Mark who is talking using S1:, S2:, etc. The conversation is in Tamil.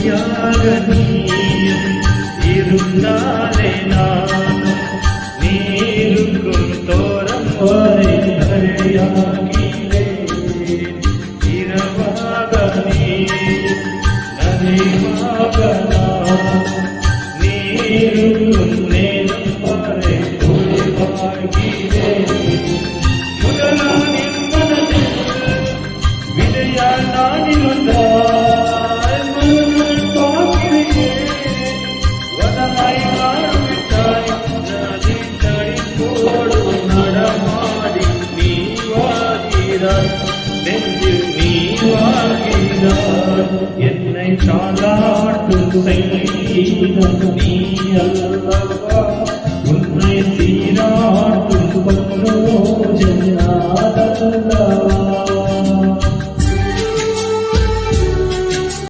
S1: துணையாக நீயும் இருந்தாலே நான் நீருக்கும் தோரம் வரை தரையாகிறேன். இரவாக நீயும் நதியாக நான் நீருக்கும் நேரம் வரை வாழ்கிறேன். முதலான் என் மனதில் விதையால் நான் இருந்தாய் மனதில் பார்க்கிறேன். வனமாய் வாழ்விட்டாய் நதி தடிப்போடு நடமாடி நீ வாழ்கிறாய் நெஞ்சில் நீ வாழ்கிறாய். என்னை தாளாட்டும் செய்த நீ அல்லவா